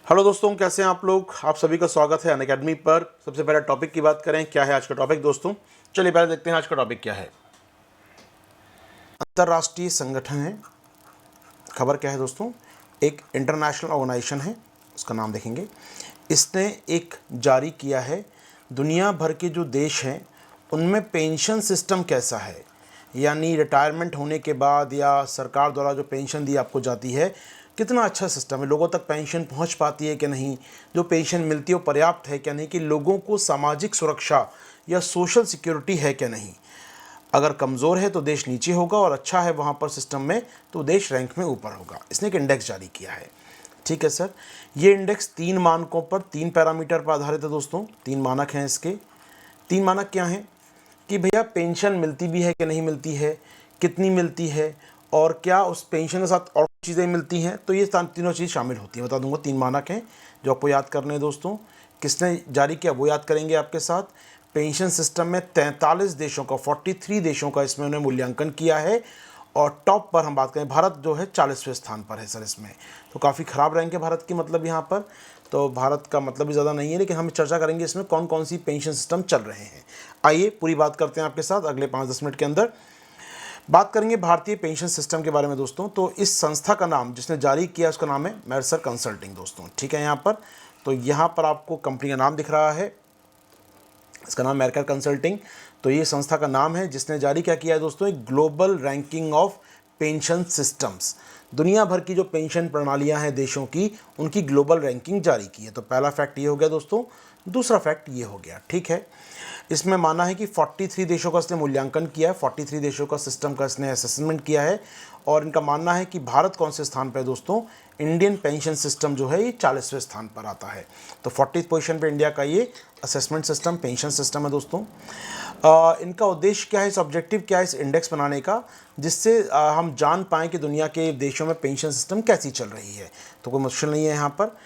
Hello दोस्तों, कैसे हैं आप लोग। आप सभी का स्वागत है अनअकैडमी पर। सबसे पहले टॉपिक की बात करें, क्या है आज का टॉपिक दोस्तों। चलिए पहले देखते हैं आज का टॉपिक क्या है। अंतर्राष्ट्रीय संगठन है, खबर क्या है दोस्तों। एक इंटरनेशनल ऑर्गेनाइजेशन है, उसका नाम देखेंगे। इसने एक जारी किया है, दुनिया भर के जो देश हैं उनमें पेंशन सिस्टम कैसा है, यानी रिटायरमेंट होने के बाद या सरकार द्वारा जो पेंशन दी आपको जाती है, कितना अच्छा सिस्टम है, लोगों तक पेंशन पहुंच पाती है कि नहीं, जो पेंशन मिलती है वो पर्याप्त है क्या नहीं, कि लोगों को सामाजिक सुरक्षा या सोशल सिक्योरिटी है क्या नहीं। अगर कमज़ोर है तो देश नीचे होगा और अच्छा है वहाँ पर सिस्टम में तो देश रैंक में ऊपर होगा। इसने एक इंडेक्स जारी किया है। ठीक है सर, ये इंडेक्स 3 मानकों पर 3 पैरामीटर पर आधारित है दोस्तों। 3 मानक हैं इसके। 3 मानक क्या हैं कि भैया पेंशन मिलती भी है कि नहीं मिलती है, कितनी मिलती है, और क्या उस पेंशन के साथ और चीज़ें मिलती हैं, तो ये तीनों चीज़ शामिल होती हैं। बता दूंगा 3 मानक हैं जो आपको याद करने हैं दोस्तों। किसने जारी किया वो याद करेंगे आपके साथ। पेंशन सिस्टम में 43 देशों का 43 देशों का इसमें उन्होंने मूल्यांकन किया है, और टॉप पर हम बात करें भारत जो है 40वें स्थान पर है सर इसमें। तो काफ़ी ख़राब रैंक है भारत की, मतलब यहाँ पर तो भारत का मतलब भी ज़्यादा नहीं है, लेकिन हम चर्चा करेंगे इसमें कौन कौन सी पेंशन सिस्टम चल रहे हैं। आइए पूरी बात करते हैं आपके साथ अगले 5-10 मिनट के अंदर। बात करेंगे भारतीय पेंशन सिस्टम के बारे में दोस्तों। तो इस संस्था का नाम जिसने जारी किया उसका नाम है मेर्सर कंसल्टिंग दोस्तों। ठीक है, यहाँ पर तो यहाँ पर आपको कंपनी का नाम दिख रहा है, इसका नाम मेर्सर कंसल्टिंग। तो ये संस्था का नाम है जिसने जारी क्या किया है दोस्तों, एक global ranking of pension systems. दुनिया भर की जो पेंशन प्रणालियां हैं देशों की, उनकी ग्लोबल रैंकिंग जारी की है। तो पहला फैक्ट ये हो गया दोस्तों। दूसरा फैक्ट ये हो गया, ठीक है, इसमें माना है कि 43 देशों का इसने मूल्यांकन किया है, 43 देशों का सिस्टम का इसने असेसमेंट किया है, और इनका मानना है कि भारत कौन से स्थान पर है दोस्तों, इंडियन पेंशन सिस्टम जो है ये 40वें स्थान पर आता है। तो 40th पोजीशन पे इंडिया का ये असेसमेंट सिस्टम पेंशन सिस्टम है दोस्तों। इनका उद्देश्य क्या है, इस ऑब्जेक्टिव क्या है इस इंडेक्स बनाने का, जिससे हम जान पाएँ कि दुनिया के देशों में पेंशन सिस्टम कैसी चल रही है। तो कोई मुश्किल नहीं है यहाँ पर।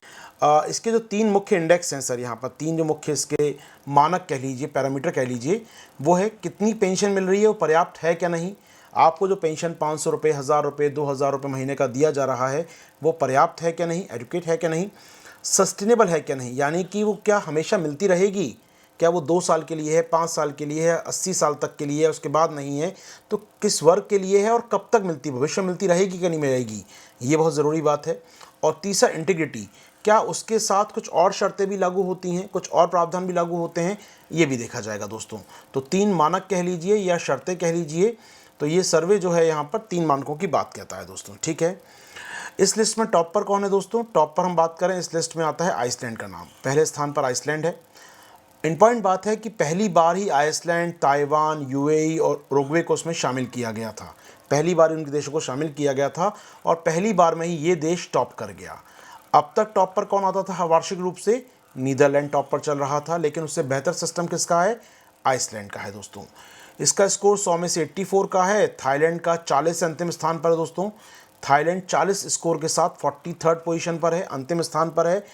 इसके जो 3 मुख्य इंडेक्स हैं सर, यहाँ पर 3 जो मुख्य इसके मानक कह लीजिए, पैरामीटर कह लीजिए, वो है कितनी पेंशन मिल रही है, वो पर्याप्त है क्या नहीं। आपको जो पेंशन 500 रुपये, 1000 रुपये, 2000 रुपये महीने का दिया जा रहा है, वो पर्याप्त है क्या नहीं, एडुकेट है क्या नहीं, सस्टेनेबल है क्या नहीं, यानी कि वो क्या हमेशा मिलती रहेगी, क्या वो 2 साल के लिए है, 5 साल के लिए है, 80 साल तक के लिए है, उसके बाद नहीं है, तो किस वर्ग के लिए है और कब तक मिलती, भविष्य मिलती रहेगी कि नहीं मिलेगी, ये बहुत ज़रूरी बात है। और तीसरा इंटीग्रिटी, क्या उसके साथ कुछ और शर्तें भी लागू होती हैं, कुछ और प्रावधान भी लागू होते हैं, ये भी देखा जाएगा दोस्तों। तो 3 मानक कह लीजिए या शर्तें कह लीजिए। तो ये सर्वे जो है यहाँ पर 3 मानकों की बात कहता है दोस्तों। ठीक है, इस लिस्ट में टॉप पर कौन है दोस्तों। टॉप पर हम बात करें, इस लिस्ट में आता है आइसलैंड का नाम, पहले स्थान पर आइसलैंड है। इंपॉर्टेंट बात है कि पहली बार ही आइसलैंड, ताइवान, यूएई और उरुग्वे को उसमें शामिल किया गया था। पहली बार उनके देशों को शामिल किया गया था और पहली बार में ही ये देश टॉप कर गया। अब तक टॉप पर कौन आता था वार्षिक रूप से, नीदरलैंड टॉप पर चल रहा था, लेकिन उससे बेहतर सिस्टम किसका है, आइसलैंड का है दोस्तों। इसका स्कोर 100 में से 84 का है। थाईलैंड का 40 से अंतिम स्थान पर है दोस्तों। थाईलैंड 40 स्कोर के साथ 43rd पोजीशन पर है, अंतिम स्थान पर है।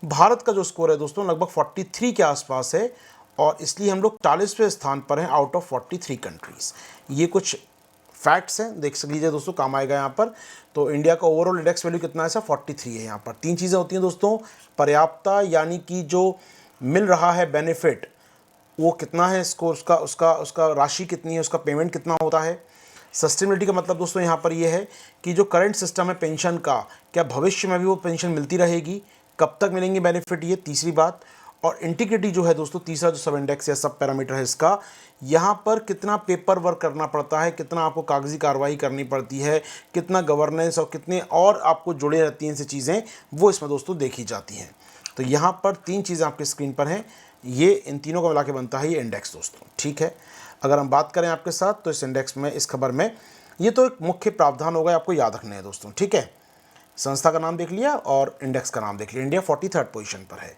भारत का जो स्कोर है दोस्तों लगभग 43 के आसपास है, और इसलिए हम लोग 40वें स्थान पर हैं आउट ऑफ 43 कंट्रीज़। ये कुछ फैक्ट्स हैं, देख लीजिए दोस्तों, काम आएगा यहाँ पर। तो इंडिया का ओवरऑल इंडेक्स वैल्यू कितना है सर, 43 है। यहाँ पर 3 चीज़ें होती हैं दोस्तों, पर्याप्तता यानी कि जो मिल रहा है बेनिफिट वो कितना है, स्कोर उसका उसका उसका राशि कितनी है, उसका पेमेंट कितना होता है। सस्टेनेबिलिटी का मतलब दोस्तों यहाँ पर ये है कि जो करंट सिस्टम है पेंशन का, क्या भविष्य में भी वो पेंशन मिलती रहेगी, कब तक मिलेंगे बेनिफिट, ये तीसरी बात। और इंटीग्रिटी जो है दोस्तों, तीसरा जो सब इंडेक्स या सब पैरामीटर है इसका, यहाँ पर कितना पेपर वर्क करना पड़ता है, कितना आपको कागजी कार्रवाई करनी पड़ती है, कितना गवर्नेंस और कितने और आपको जुड़े रहती हैं इनसे चीज़ें, वो इसमें दोस्तों देखी जाती हैं। तो यहाँ पर 3 चीज़ें आपकी स्क्रीन पर हैं, ये इन तीनों को मिला के बनता है ये इंडेक्स दोस्तों। ठीक है, अगर हम बात करें आपके साथ तो इस इंडेक्स में, इस खबर में, ये तो एक मुख्य प्रावधान होगा, आपको याद रखने हैं दोस्तों। ठीक है, संस्था का नाम देख लिया और इंडेक्स का नाम देख लिया। इंडिया 43rd पोजीशन पर है।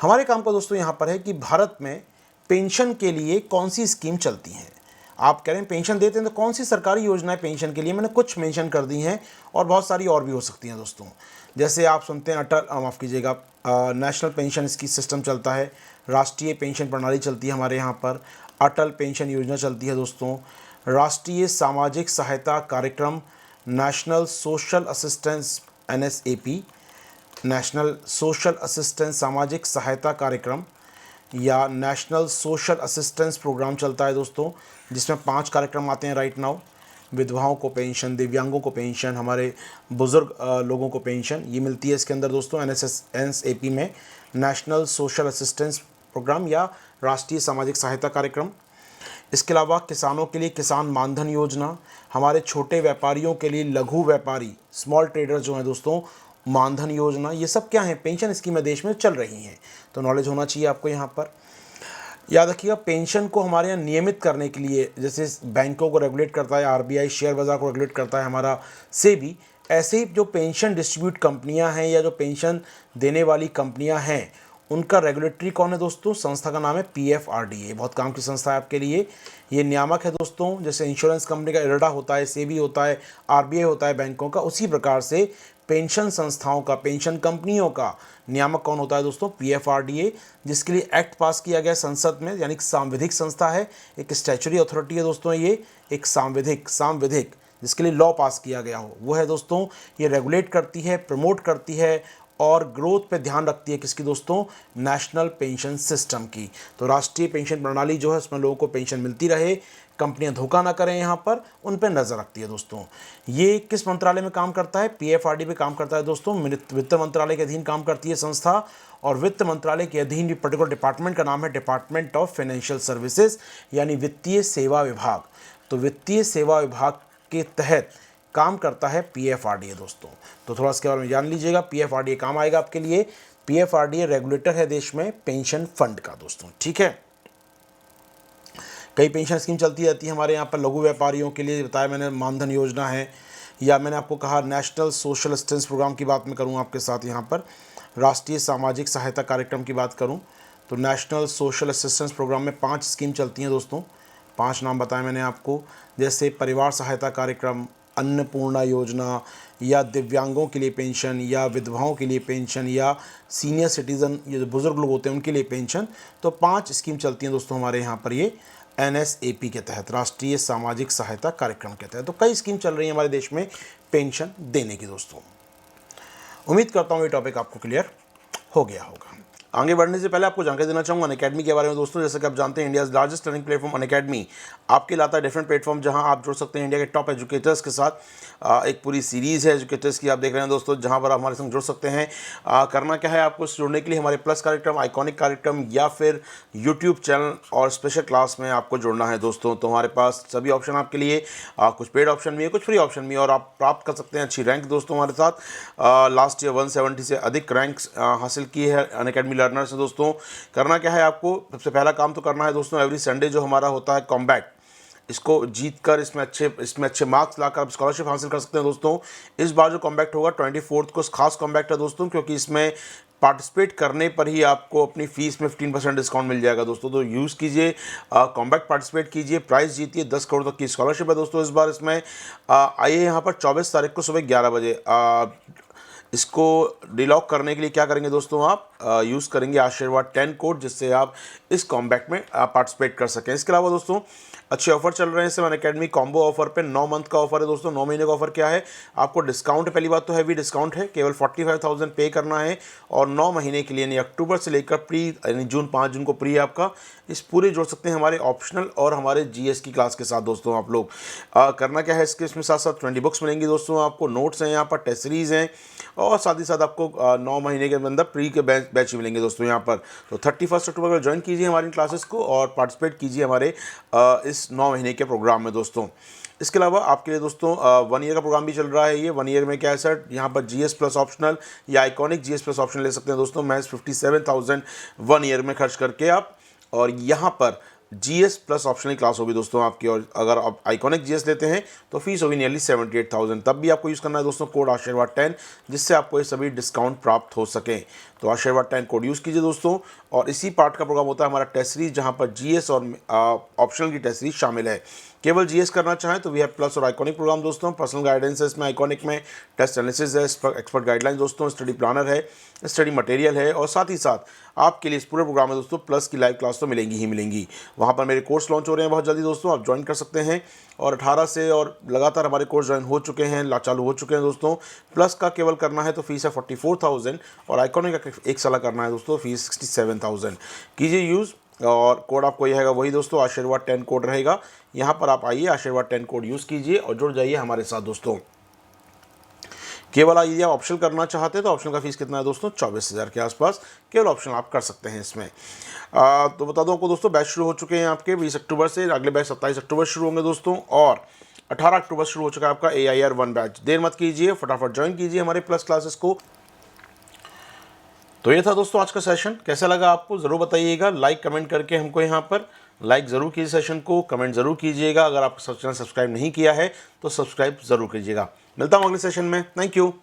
हमारे काम का दोस्तों यहाँ पर है कि भारत में पेंशन के लिए कौन सी स्कीम चलती हैं। आप कह रहे हैं पेंशन देते हैं तो कौन सी सरकारी योजनाएं पेंशन के लिए, मैंने कुछ मेंशन कर दी हैं और बहुत सारी और भी हो सकती हैं दोस्तों। जैसे आप सुनते हैं अटल, माफ़ कीजिएगा, नेशनल पेंशन स्कीम सिस्टम चलता है, राष्ट्रीय पेंशन प्रणाली चलती है हमारे यहाँ पर, अटल पेंशन योजना चलती है दोस्तों, राष्ट्रीय सामाजिक सहायता कार्यक्रम, national social assistance NSAP, national social assistance सामाजिक सहायता कार्यक्रम या नेशनल सोशल असिस्टेंस प्रोग्राम चलता है दोस्तों, जिसमें 5 कार्यक्रम आते हैं राइट नाउ। विधवाओं को पेंशन, दिव्यांगों को पेंशन, हमारे बुज़ुर्ग लोगों को पेंशन ये मिलती है इसके अंदर दोस्तों, NSAP में नेशनल सोशल असिस्टेंस प्रोग्राम या राष्ट्रीय सामाजिक सहायता कार्यक्रम। इसके अलावा किसानों के लिए किसान मानधन योजना, हमारे छोटे व्यापारियों के लिए लघु व्यापारी स्मॉल ट्रेडर जो हैं दोस्तों मानधन योजना, ये सब क्या है पेंशन स्कीमें देश में चल रही हैं, तो नॉलेज होना चाहिए आपको यहाँ पर। याद रखिएगा पेंशन को हमारे यहाँ नियमित करने के लिए, जैसे बैंकों को रेगुलेट करता है RBI, शेयर बाज़ार को रेगुलेट करता है हमारा सेबी, ऐसे ही जो पेंशन डिस्ट्रीब्यूट कंपनियां हैं या जो पेंशन देने वाली कंपनियां हैं उनका रेगुलेटरी कौन है दोस्तों, संस्था का नाम है PFRDA। बहुत काम की संस्था है आपके लिए, ये नियामक है दोस्तों। जैसे इंश्योरेंस कंपनी का IRDA होता है, सेबी होता है, RBI होता है बैंकों का, उसी प्रकार से पेंशन संस्थाओं का, पेंशन कंपनियों का नियामक कौन होता है दोस्तों, PFRDA, जिसके लिए एक्ट पास किया गया संसद में, यानी कि सांविधिक संस्था है, एक स्टैच्यूटरी अथॉरिटी है दोस्तों, ये एक सांविधिक जिसके लिए लॉ पास किया गया हो वो है दोस्तों। ये रेगुलेट करती है, प्रमोट करती है और ग्रोथ पे ध्यान रखती है किसकी दोस्तों, नेशनल पेंशन सिस्टम की। तो राष्ट्रीय पेंशन प्रणाली जो है उसमें लोगों को पेंशन मिलती रहे, कंपनियां धोखा ना करें, यहाँ पर उन पर नज़र रखती है दोस्तों। ये किस मंत्रालय में काम करता है, PFRDA पे काम करता है दोस्तों, वित्त मंत्रालय के अधीन काम करती है संस्था, और वित्त मंत्रालय के अधीन भी पर्टिकुलर डिपार्टमेंट का नाम है डिपार्टमेंट ऑफ फाइनेंशियल सर्विसेज, यानी वित्तीय सेवा विभाग। तो वित्तीय सेवा विभाग के तहत काम करता है PFRDA दोस्तों। तो थोड़ा इसके बारे में जान लीजिएगा, PFRDA काम आएगा आपके लिए। PFRDA रेगुलेटर है देश में पेंशन फंड का दोस्तों, ठीक है। कई पेंशन स्कीम चलती रहती है हमारे यहाँ पर लघु व्यापारियों के लिए, बताया मैंने मानधन योजना है, या मैंने आपको कहा नेशनल सोशल असिस्टेंस प्रोग्राम की बात मैं करूँ आपके साथ, यहाँ पर राष्ट्रीय सामाजिक सहायता कार्यक्रम की बात करूँ तो नेशनल सोशल असिस्टेंस प्रोग्राम में 5 स्कीम चलती हैं दोस्तों। 5 नाम बताए मैंने आपको, जैसे परिवार सहायता कार्यक्रम, अन्नपूर्णा योजना, या दिव्यांगों के लिए पेंशन, या विधवाओं के लिए पेंशन, या सीनियर सिटीज़न, ये जो बुज़ुर्ग लोग होते हैं उनके लिए पेंशन। तो 5 स्कीम चलती हैं दोस्तों हमारे यहाँ पर, ये NSAP के तहत, राष्ट्रीय सामाजिक सहायता कार्यक्रम के तहत। तो कई स्कीम चल रही है हमारे देश में पेंशन देने की दोस्तों। उम्मीद करता हूँ ये टॉपिक आपको क्लियर हो गया होगा। आगे बढ़ने से पहले आपको जानकारी देना चाहूँगा अनअकैडमी के बारे में दोस्तों। जैसे कि आप जानते हैं India's largest learning platform Unacademy आपके लाता है डिफरेंट प्लेटफॉर्म जहां आप जुड़ सकते हैं इंडिया के टॉप एजुकेटर्स के साथ। एक पूरी सीरीज़ है एजुकेटर्स की आप देख रहे हैं दोस्तों, जहां पर आप हमारे संग जुड़ सकते हैं। करना क्या है आपको, जुड़ने के लिए हमारे प्लस कार्यक्रम, आइकॉनिक कार्यक्रम या फिर यूट्यूब चैनल और स्पेशल क्लास में आपको जुड़ना है दोस्तों। तो हमारे पास सभी ऑप्शन आपके लिए, कुछ पेड ऑप्शन भी है, कुछ फ्री ऑप्शन भी है, और आप प्राप्त कर सकते हैं अच्छी रैंक दोस्तों हमारे साथ। लास्ट ईयर 170 से अधिक रैंक्स हासिल की है अनअकैडमी लर्नर्स ने दोस्तों। करना क्या है आपको, सबसे पहला काम तो करना है दोस्तों, एवरी संडे जो हमारा होता है कॉम्बैट, इसको जीतकर इसमें अच्छे मार्क्स लाकर आप स्कॉलरशिप हासिल कर सकते हैं दोस्तों। इस बार जो कॉम्बैक्ट होगा 24 को खास कॉम्बैक्ट है दोस्तों, क्योंकि इसमें पार्टिसिपेट करने पर ही आपको अपनी फ़ीस में 15% डिस्काउंट मिल जाएगा दोस्तों। तो यूज़ कीजिए, कॉम्बैक्ट पार्टिसिपेट कीजिए, प्राइस जीतिए, 10 करोड़ तक की स्कॉलरशिप है दोस्तों इस बार इसमें। आइए यहाँ पर 24 तारीख को सुबह 11 बजे इसको डिलॉक करने के लिए क्या करेंगे दोस्तों, आप यूज़ करेंगे आशीर्वाद 10 कोड, जिससे आप इस कॉम्बैक्ट में पार्टिसिपेट कर सकें। इसके अलावा दोस्तों अच्छे ऑफर चल रहे हैं इस समय अनअकैडमी कॉम्बो ऑफर पे, 9 मंथ का ऑफर है दोस्तों। 9 महीने का ऑफर क्या है, आपको डिस्काउंट, पहली बात तो हैवी डिस्काउंट है, केवल 45,000 पे करना है, और 9 महीने के लिए यानी अक्टूबर से लेकर प्री, यानी जून 5 जून को प्री आपका, इस पूरे जोड़ सकते हैं हमारे ऑप्शनल और हमारे GS की क्लास के साथ दोस्तों। आप लोग करना क्या है, इसके इसमें साथ साथ 20 बुक्स मिलेंगी दोस्तों आपको, नोट्स हैं यहाँ पर, टेस्ट सीरीज़ हैं, और साथ ही साथ आपको 9 महीने के अंदर प्री के बैच मिलेंगे दोस्तों यहाँ पर। तो 31 अक्टूबर को ज्वाइन कीजिए हमारी क्लासेस को और पार्टिसिपेट कीजिए हमारे इस 9 महीने के प्रोग्राम में दोस्तों। इसके अलावा आपके लिए दोस्तों 1 ईयर का प्रोग्राम भी चल रहा है। ये 1 ईयर में क्या है सर, यहाँ पर GS प्लस ऑप्शनल या आइकॉनिक GS प्लस ऑप्शन ले सकते हैं दोस्तों। महज 57,000 1 ईयर में खर्च करके आप, और यहाँ पर GS प्लस ऑप्शनल क्लास होगी दोस्तों आपकी, और अगर आप आइकॉनिक GS लेते हैं तो फीस होगी नियरली 78,000। तब भी आपको यूज़ करना है दोस्तों कोड आशीर्वाद 10, जिससे आपको ये सभी डिस्काउंट प्राप्त हो सके। तो आशीर्वाद 10 कोड यूज़ कीजिए दोस्तों। और इसी पार्ट का प्रोग्राम होता है हमारा टेस्ट सीरीज, जहाँ पर GS और ऑप्शनल की टेस्ट सीरीज शामिल है। केवल जीएस करना चाहें तो वी हैव प्लस और आइकॉनिक प्रोग्राम दोस्तों। पर्सनल गाइडेंस है इसमें आइकॉनिक में, टेस्ट एनालिसिस है, एक्सपर्ट गाइडलाइन दोस्तों, स्टडी प्लानर है, स्टडी मटेरियल है, और साथ ही साथ आपके लिए इस पूरे प्रोग्राम में दोस्तों प्लस की लाइव क्लास तो मिलेंगी ही मिलेंगी। वहाँ पर मेरे कोर्स लॉन्च हो रहे हैं बहुत जल्दी दोस्तों, आप ज्वाइन कर सकते हैं। और 18 से और लगातार हमारे कोर्स ज्वाइन हो चुके हैं, चालू हो चुके हैं दोस्तों। प्लस का केवल करना है तो फीस है 44,000 और आइकॉनिक का एक साल करना है दोस्तों, फीस 67,000। कीजिए यूज़, और कोड आपको यह है वही दोस्तों, आशीर्वाद 10 कोड रहेगा। यहाँ पर आप आइए, आशीर्वाद 10 कोड यूज़ कीजिए और जुड़ जाइए हमारे साथ दोस्तों। केवल यदि आप ऑप्शनल करना चाहते हैं तो ऑप्शनल का फीस कितना है दोस्तों, 24,000 के आसपास केवल ऑप्शनल आप कर सकते हैं इसमें। तो बता दूं आपको दोस्तों, बैच शुरू हो चुके हैं आपके 20 अक्टूबर से, अगले बैच 27 अक्टूबर शुरू होंगे दोस्तों, और 18 अक्टूबर शुरू हो चुका है आपका AIR 1 बैच। देर मत कीजिए, फटाफट ज्वाइन कीजिए हमारे प्लस क्लासेस को। तो ये था दोस्तों आज का सेशन, कैसा लगा आपको ज़रूर बताइएगा, लाइक कमेंट करके हमको यहाँ पर लाइक ज़रूर कीजिए सेशन को, कमेंट ज़रूर कीजिएगा। अगर आप चैनल सब्सक्राइब नहीं किया है तो सब्सक्राइब ज़रूर कीजिएगा। मिलता हूँ अगले सेशन में, थैंक यू।